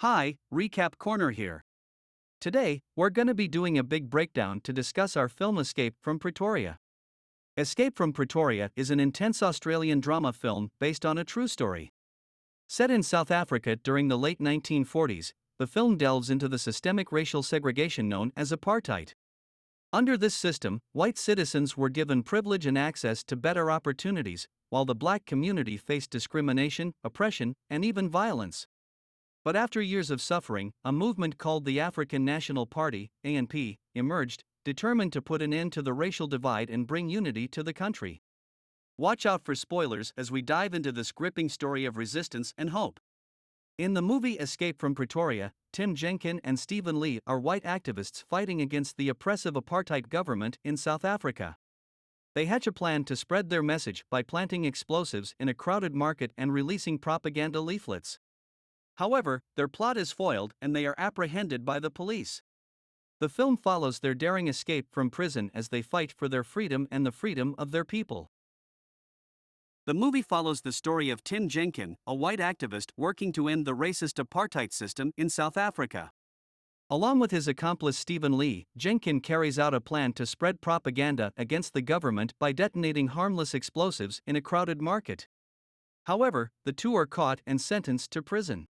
Hi, Recap Corner here. Today, we're gonna be doing a big breakdown to discuss our film Escape from Pretoria. Escape from Pretoria is an intense Australian drama film based on a true story. Set in South Africa during the late 1940s, the film delves into the systemic racial segregation known as apartheid. Under this system, white citizens were given privilege and access to better opportunities, while the black community faced discrimination, oppression, and even violence. But after years of suffering, a movement called the African National Party, ANP, emerged, determined to put an end to the racial divide and bring unity to the country. Watch out for spoilers as we dive into this gripping story of resistance and hope. In the movie Escape from Pretoria, Tim Jenkin and Stephen Lee are white activists fighting against the oppressive apartheid government in South Africa. They hatch a plan to spread their message by planting explosives in a crowded market and releasing propaganda leaflets. However, their plot is foiled and they are apprehended by the police. The film follows their daring escape from prison as they fight for their freedom and the freedom of their people. The movie follows the story of Tim Jenkin, a white activist working to end the racist apartheid system in South Africa. Along with his accomplice Stephen Lee, Jenkin carries out a plan to spread propaganda against the government by detonating harmless explosives in a crowded market. However, the two are caught and sentenced to prison.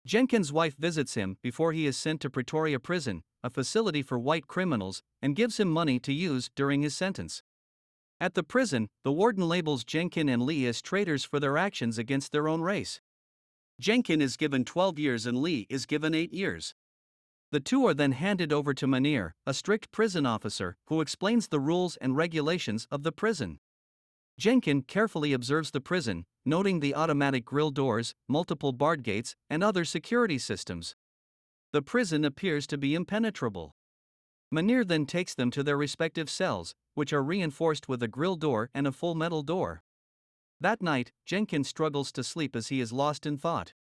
Jenkin's wife visits him before he is sent to Pretoria Prison, a facility for white criminals, and gives him money to use during his sentence. At the prison, the warden labels Jenkin and Lee as traitors for their actions against their own race. Jenkin is given 12 years and Lee is given 8 years. The two are then handed over to Meneer, a strict prison officer, who explains the rules and regulations of the prison. Jenkin carefully observes the prison, noting the automatic grill doors, multiple barred gates, and other security systems. The prison appears to be impenetrable. Meneer then takes them to their respective cells, which are reinforced with a grill door and a full metal door. That night, Jenkin struggles to sleep as he is lost in thought.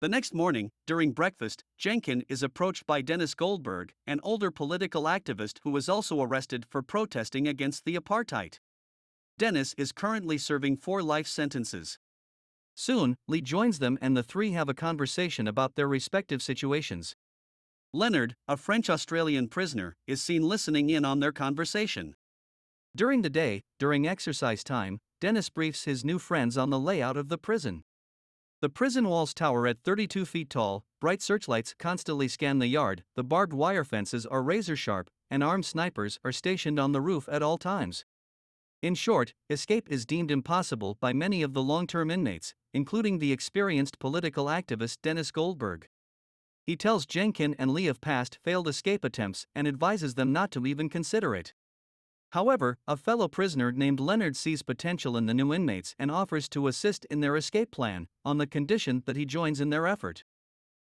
The next morning, during breakfast, Jenkin is approached by Dennis Goldberg, an older political activist who was also arrested for protesting against the apartheid. Dennis is currently serving 4 life sentences. Soon, Lee joins them and the three have a conversation about their respective situations. Leonard, a French-Australian prisoner, is seen listening in on their conversation. During the day, during exercise time, Dennis briefs his new friends on the layout of the prison. The prison walls tower at 32 feet tall, bright searchlights constantly scan the yard, the barbed wire fences are razor sharp, and armed snipers are stationed on the roof at all times. In short, escape is deemed impossible by many of the long-term inmates, including the experienced political activist Dennis Goldberg. He tells Jenkin and Lee of past failed escape attempts and advises them not to even consider it. However, a fellow prisoner named Leonard sees potential in the new inmates and offers to assist in their escape plan, on the condition that he joins in their effort.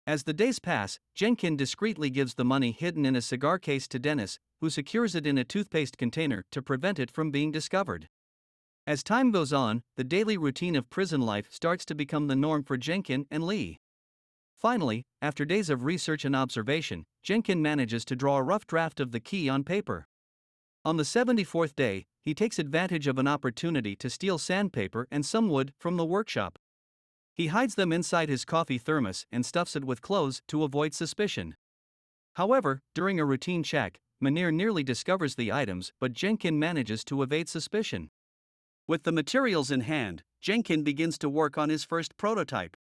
As the days pass, Jenkin discreetly gives the money hidden in a cigar case to Dennis, who secures it in a toothpaste container to prevent it from being discovered. As time goes on, the daily routine of prison life starts to become the norm for Jenkin and Lee. Finally, after days of research and observation, Jenkin manages to draw a rough draft of the key on paper. On the 74th day, he takes advantage of an opportunity to steal sandpaper and some wood from the workshop. He hides them inside his coffee thermos and stuffs it with clothes to avoid suspicion. However, during a routine check, Meneer nearly discovers the items, but Jenkin manages to evade suspicion. With the materials in hand, Jenkin begins to work on his first prototype.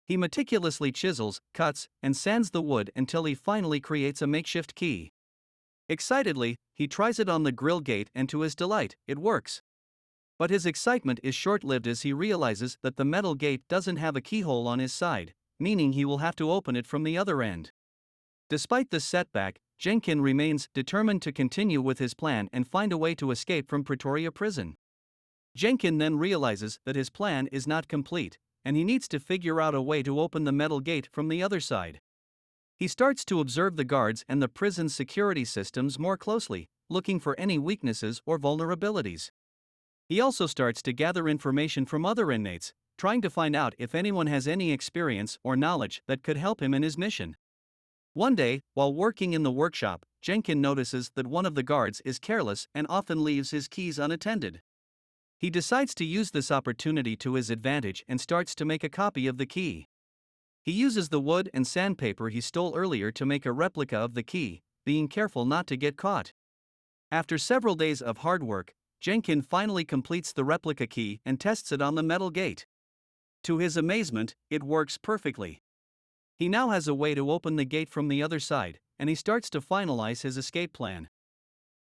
He meticulously chisels, cuts, and sands the wood until he finally creates a makeshift key. Excitedly, he tries it on the grill gate and to his delight, it works. But his excitement is short-lived as he realizes that the metal gate doesn't have a keyhole on his side, meaning he will have to open it from the other end. Despite this setback, Jenkin remains determined to continue with his plan and find a way to escape from Pretoria Prison. Jenkin then realizes that his plan is not complete, and he needs to figure out a way to open the metal gate from the other side. He starts to observe the guards and the prison's security systems more closely, looking for any weaknesses or vulnerabilities. He also starts to gather information from other inmates, trying to find out if anyone has any experience or knowledge that could help him in his mission. One day, while working in the workshop, Jenkin notices that one of the guards is careless and often leaves his keys unattended. He decides to use this opportunity to his advantage and starts to make a copy of the key. He uses the wood and sandpaper he stole earlier to make a replica of the key, being careful not to get caught. After several days of hard work, Jenkin finally completes the replica key and tests it on the metal gate. To his amazement, it works perfectly. He now has a way to open the gate from the other side, and he starts to finalize his escape plan.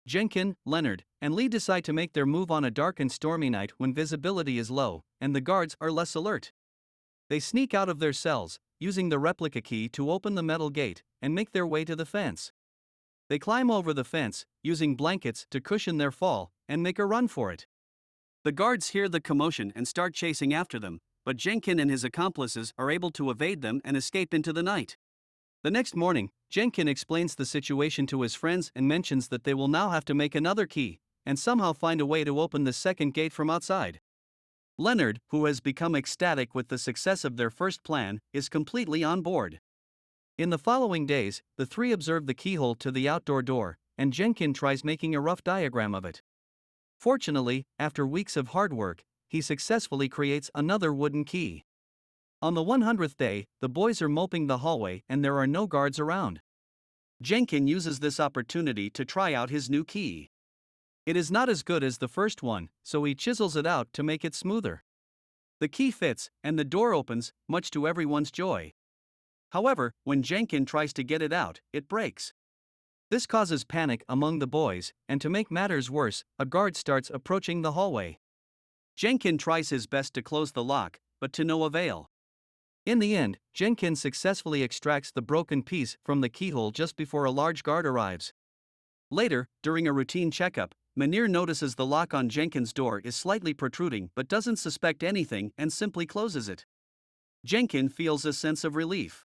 Jenkin, Leonard, and Lee decide to make their move on a dark and stormy night when visibility is low and the guards are less alert. They sneak out of their cells, using the replica key to open the metal gate and make their way to the fence. They climb over the fence, using blankets to cushion their fall, and make a run for it. The guards hear the commotion and start chasing after them, but Jenkin and his accomplices are able to evade them and escape into the night. The next morning, Jenkin explains the situation to his friends and mentions that they will now have to make another key and somehow find a way to open the second gate from outside. Leonard, who has become ecstatic with the success of their first plan, is completely on board. In the following days, the three observe the keyhole to the outdoor door, and Jenkin tries making a rough diagram of it. Fortunately, after weeks of hard work, he successfully creates another wooden key. On the 100th day, the boys are moping the hallway and there are no guards around. Jenkin uses this opportunity to try out his new key. It is not as good as the first one, so he chisels it out to make it smoother. The key fits, and the door opens, much to everyone's joy. However, when Jenkin tries to get it out, it breaks. This causes panic among the boys, and to make matters worse, a guard starts approaching the hallway. Jenkin tries his best to close the lock, but to no avail. In the end, Jenkin successfully extracts the broken piece from the keyhole just before a large guard arrives. Later, during a routine checkup, Munir notices the lock on Jenkin's door is slightly protruding but doesn't suspect anything and simply closes it. Jenkin feels a sense of relief.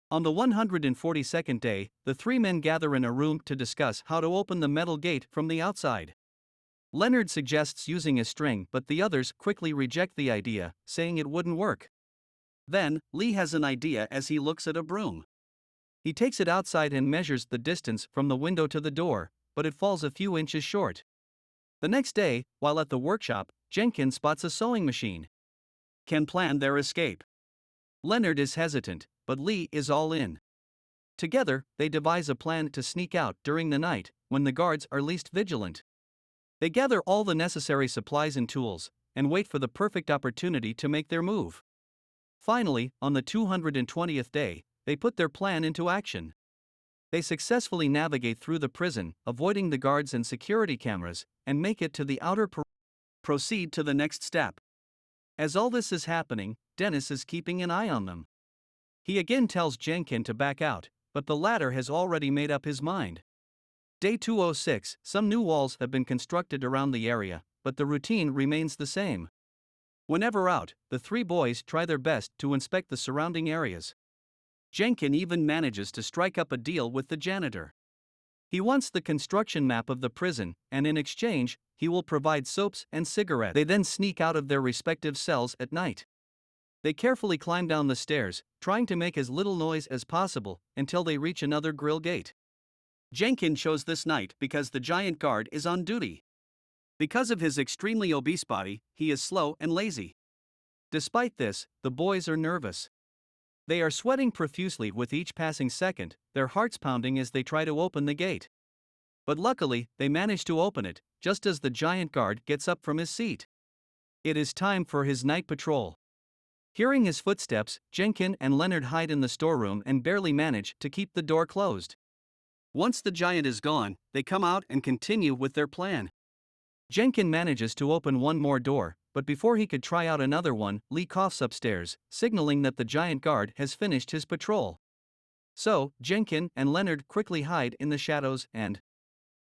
On the 142nd day, the three men gather in a room to discuss how to open the metal gate from the outside. Leonard suggests using a string, but the others quickly reject the idea, saying it wouldn't work. Then, Lee has an idea as he looks at a broom. He takes it outside and measures the distance from the window to the door, but it falls a few inches short. The next day, while at the workshop, Jenkin spots a sewing machine. Can plan their escape. Leonard is hesitant, but Lee is all in. Together, they devise a plan to sneak out during the night, when the guards are least vigilant. They gather all the necessary supplies and tools, and wait for the perfect opportunity to make their move. Finally, on the 220th day, they put their plan into action. They successfully navigate through the prison, avoiding the guards and security cameras, and make it to the outer proceed to the next step. As all this is happening, Dennis is keeping an eye on them. He again tells Jenkin to back out, but the latter has already made up his mind. Day 206, some new walls have been constructed around the area, but the routine remains the same. Whenever out, the three boys try their best to inspect the surrounding areas. Jenkin even manages to strike up a deal with the janitor. He wants the construction map of the prison, and in exchange, he will provide soaps and cigarettes. They then sneak out of their respective cells at night. They carefully climb down the stairs, trying to make as little noise as possible, until they reach another grill gate. Jenkin chose this night because the giant guard is on duty. Because of his extremely obese body, he is slow and lazy. Despite this, the boys are nervous. They are sweating profusely with each passing second, their hearts pounding as they try to open the gate. But luckily, they manage to open it, just as the giant guard gets up from his seat. It is time for his night patrol. Hearing his footsteps, Jenkin and Leonard hide in the storeroom and barely manage to keep the door closed. Once the giant is gone, they come out and continue with their plan. Jenkin manages to open one more door, but before he could try out another one, Lee coughs upstairs, signaling that the giant guard has finished his patrol. So, Jenkin and Leonard quickly hide in the shadows and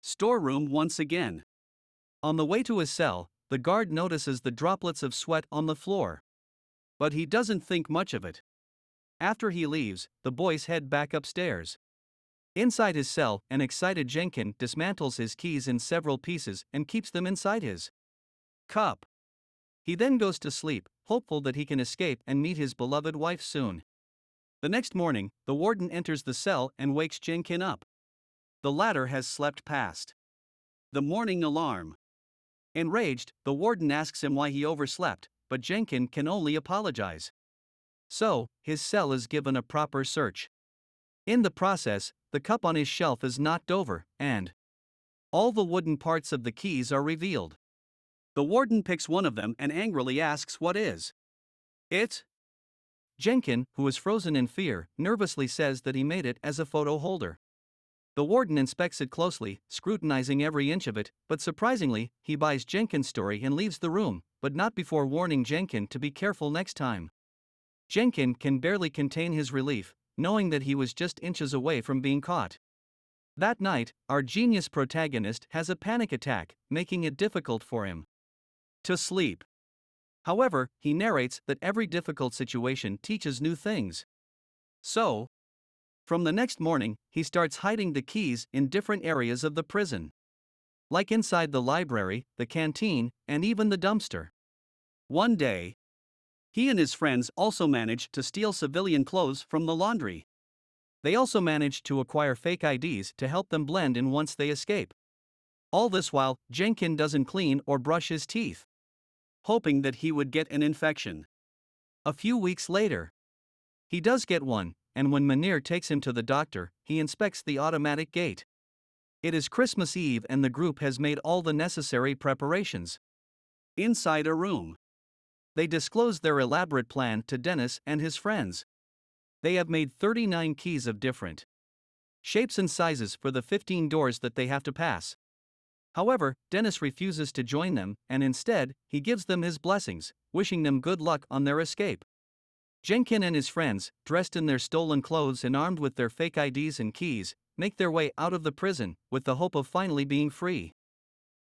storeroom once again. On the way to his cell, the guard notices the droplets of sweat on the floor. But he doesn't think much of it. After he leaves, the boys head back upstairs. Inside his cell, an excited Jenkin dismantles his keys in several pieces and keeps them inside his cup. He then goes to sleep, hopeful that he can escape and meet his beloved wife soon. The next morning, the warden enters the cell and wakes Jenkin up. The latter has slept past the morning alarm. Enraged, the warden asks him why he overslept, but Jenkin can only apologize. So, his cell is given a proper search. In the process, the cup on his shelf is knocked over, and all the wooden parts of the keys are revealed. The warden picks one of them and angrily asks what is it. Jenkin, who is frozen in fear, nervously says that he made it as a photo holder. The warden inspects it closely, scrutinizing every inch of it, but surprisingly, he buys Jenkin's story and leaves the room, but not before warning Jenkin to be careful next time. Jenkin can barely contain his relief, knowing that he was just inches away from being caught. That night, our genius protagonist has a panic attack, making it difficult for him to sleep. However, he narrates that every difficult situation teaches new things. So, from the next morning, he starts hiding the keys in different areas of the prison, like inside the library, the canteen, and even the dumpster. One day, he and his friends also manage to steal civilian clothes from the laundry. They also manage to acquire fake IDs to help them blend in once they escape. All this while, Jenkin doesn't clean or brush his teeth, hoping that he would get an infection. A few weeks later, he does get one, and when Munir takes him to the doctor, he inspects the automatic gate. It is Christmas Eve and the group has made all the necessary preparations. Inside a room, they disclose their elaborate plan to Dennis and his friends. They have made 39 keys of different shapes and sizes for the 15 doors that they have to pass. However, Dennis refuses to join them, and instead, he gives them his blessings, wishing them good luck on their escape. Jenkin and his friends, dressed in their stolen clothes and armed with their fake IDs and keys, make their way out of the prison, with the hope of finally being free.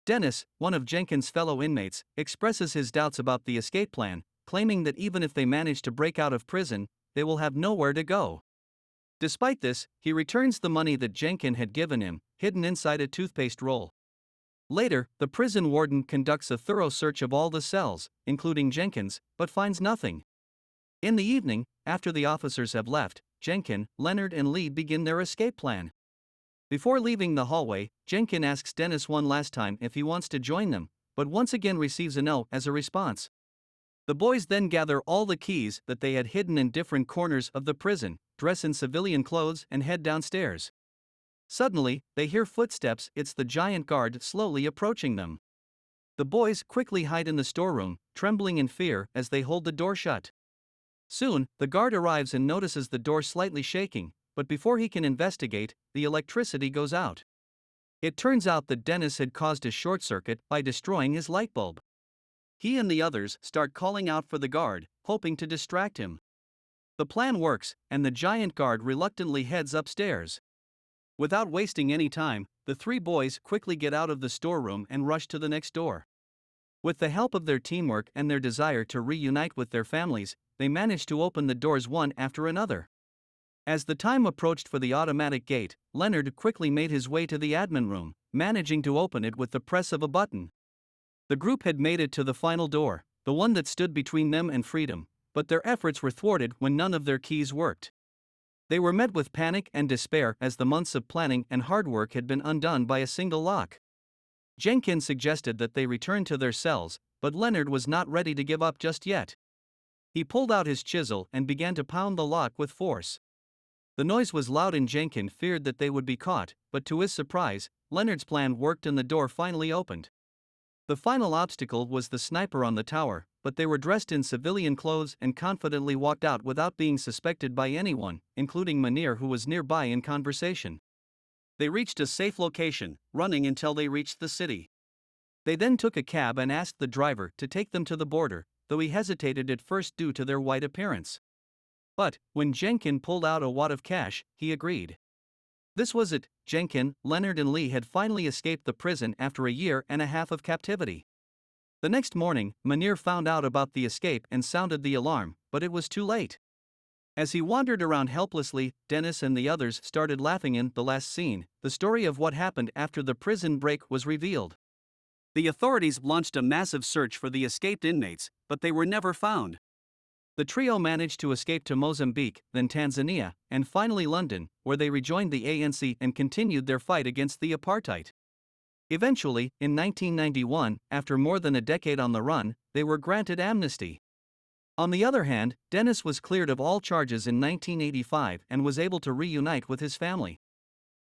Dennis, one of Jenkin's fellow inmates, expresses his doubts about the escape plan, claiming that even if they manage to break out of prison, they will have nowhere to go. Despite this, he returns the money that Jenkin had given him, hidden inside a toothpaste roll. Later, the prison warden conducts a thorough search of all the cells, including Jenkin's, but finds nothing. In the evening, after the officers have left, Jenkin, Leonard and Lee begin their escape plan. Before leaving the hallway, Jenkin asks Dennis one last time if he wants to join them, but once again receives a no as a response. The boys then gather all the keys that they had hidden in different corners of the prison, dress in civilian clothes and head downstairs. Suddenly, they hear footsteps. It's the giant guard slowly approaching them. The boys quickly hide in the storeroom, trembling in fear as they hold the door shut. Soon, the guard arrives and notices the door slightly shaking, but before he can investigate, the electricity goes out. It turns out that Dennis had caused a short circuit by destroying his light bulb. He and the others start calling out for the guard, hoping to distract him. The plan works, and the giant guard reluctantly heads upstairs. Without wasting any time, the three boys quickly get out of the storeroom and rush to the next door. With the help of their teamwork and their desire to reunite with their families, they manage to open the doors one after another. As the time approached for the automatic gate, Leonard quickly made his way to the admin room, managing to open it with the press of a button. The group had made it to the final door, the one that stood between them and freedom, but their efforts were thwarted when none of their keys worked. They were met with panic and despair as the months of planning and hard work had been undone by a single lock. Jenkin suggested that they return to their cells, but Leonard was not ready to give up just yet. He pulled out his chisel and began to pound the lock with force. The noise was loud and Jenkin feared that they would be caught, but to his surprise, Leonard's plan worked and the door finally opened. The final obstacle was the sniper on the tower, but they were dressed in civilian clothes and confidently walked out without being suspected by anyone, including Munir, who was nearby in conversation. They reached a safe location, running until they reached the city. They then took a cab and asked the driver to take them to the border, though he hesitated at first due to their white appearance. But, when Jenkin pulled out a wad of cash, he agreed. This was it. Jenkin, Leonard and Lee had finally escaped the prison after a year and a half of captivity. The next morning, Munir found out about the escape and sounded the alarm, but it was too late. As he wandered around helplessly, Dennis and the others started laughing. In the last scene, the story of what happened after the prison break was revealed. The authorities launched a massive search for the escaped inmates, but they were never found. The trio managed to escape to Mozambique, then Tanzania, and finally London, where they rejoined the ANC and continued their fight against the apartheid. Eventually, in 1991, after more than a decade on the run, they were granted amnesty. On the other hand, Dennis was cleared of all charges in 1985 and was able to reunite with his family.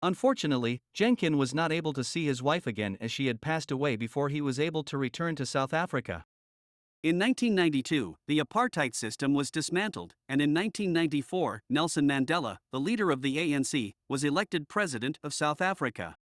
Unfortunately, Jenkin was not able to see his wife again as she had passed away before he was able to return to South Africa. In 1992, the apartheid system was dismantled, and in 1994, Nelson Mandela, the leader of the ANC, was elected president of South Africa.